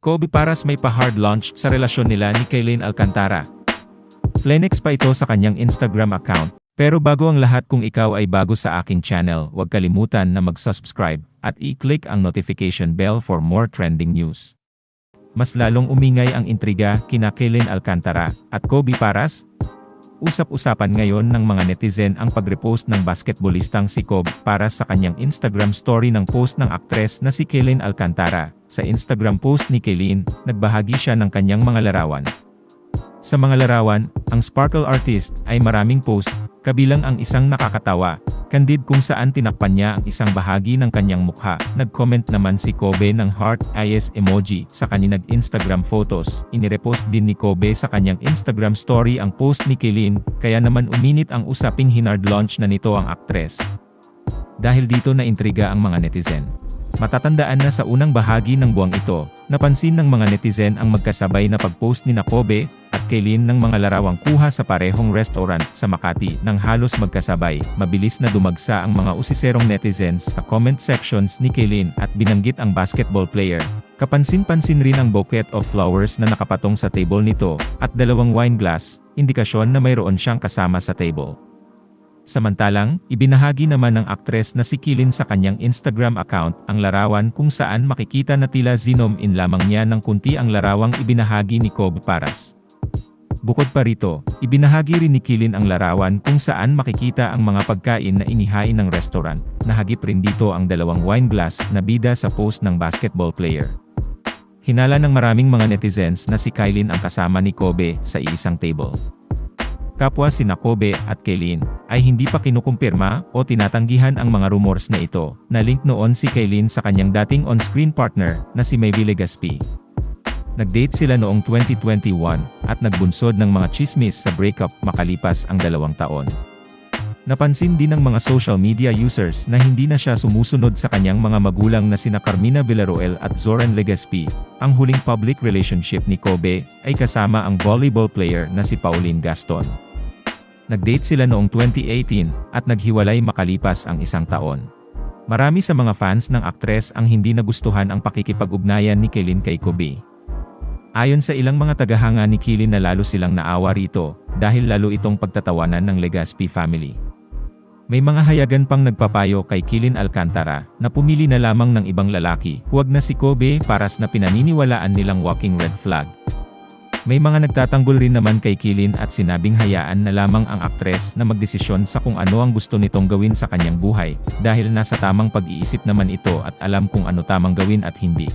Kobe Paras may pa-hard launch sa relasyon nila ni Kaylin Alcantara. Flenex pa ito sa kanyang Instagram account. Pero bago ang lahat, kung ikaw ay bago sa aking channel, huwag kalimutan na mag-subscribe at i-click ang notification bell for more trending news. Mas lalong umingay ang intriga kina Kaylin Alcantara at Kobe Paras. Usap-usapan ngayon ng mga netizen ang pag-repost ng basketballistang si Kobe Paras sa kanyang Instagram story ng post ng aktres na si Kaylin Alcantara. Sa Instagram post ni Kaylin, nagbahagi siya ng kanyang mga larawan. Sa mga larawan, ang sparkle artist ay maraming post, kabilang ang isang nakakatawa, candid kung saan tinakpan niya ang isang bahagi ng kanyang mukha. Nag-comment naman si Kobe ng heart eyes emoji sa kanyang Instagram photos. Inirepost din ni Kobe sa kanyang Instagram story ang post ni Kaylin, kaya naman uminit ang usaping hinard launch na nito ang aktres. Dahil dito na intriga ang mga netizen. Matatandaan na sa unang bahagi ng buwang ito, napansin ng mga netizen ang magkasabay na pag-post ni Kobe at Kaylin ng mga larawang kuha sa parehong restaurant sa Makati nang halos magkasabay. Mabilis na dumagsa ang mga usiserong netizens sa comment sections ni Kaylin at binanggit ang basketball player. Kapansin-pansin rin ang bouquet of flowers na nakapatong sa table nito at dalawang wine glass, indikasyon na mayroon siyang kasama sa table. Samantalang, ibinahagi naman ng aktres na si Kaylin sa kanyang Instagram account ang larawan kung saan makikita na tila zinom in lamang niya ng kunti ang larawang ibinahagi ni Kobe Paras. Bukod pa rito, ibinahagi rin ni Kaylin ang larawan kung saan makikita ang mga pagkain na inihain ng restaurant. Nahagip rin dito ang dalawang wine glass na bida sa post ng basketball player. Hinala ng maraming mga netizens na si Kaylin ang kasama ni Kobe sa iisang table. Kapwa sina Kobe at Kaylin ay hindi pa kinukumpirma o tinatanggihan ang mga rumors na ito, na link noon si Kaylin sa kanyang dating on-screen partner na si Maevie Legaspi. Nag-date sila noong 2021 at nagbunsod ng mga chismis sa breakup makalipas ang 2 taon. Napansin din ng mga social media users na hindi na siya sumusunod sa kanyang mga magulang na sina Carmina Villarroel at Zoran Legaspi. Ang huling public relationship ni Kobe ay kasama ang volleyball player na si Pauline Gaston. Nag-date sila noong 2018 at naghiwalay makalipas ang 1 taon. Marami sa mga fans ng aktres ang hindi nagustuhan ang pakikipag-ugnayan ni Kaylin kay Kobe. Ayon sa ilang mga tagahanga ni Kaylin na lalo silang naawa rito dahil lalo itong pagtatawanan ng Legaspi family. May mga hayagan pang nagpapayo kay Kaylin Alcantara na pumili na lamang ng ibang lalaki, huwag na si Kobe Paras na pinaniniwalaan nilang walking red flag. May mga nagtatanggol rin naman kay Kaylin at sinabing hayaan na lamang ang aktres na magdesisyon sa kung ano ang gusto nitong gawin sa kanyang buhay, dahil nasa tamang pag-iisip naman ito at alam kung ano tamang gawin at hindi.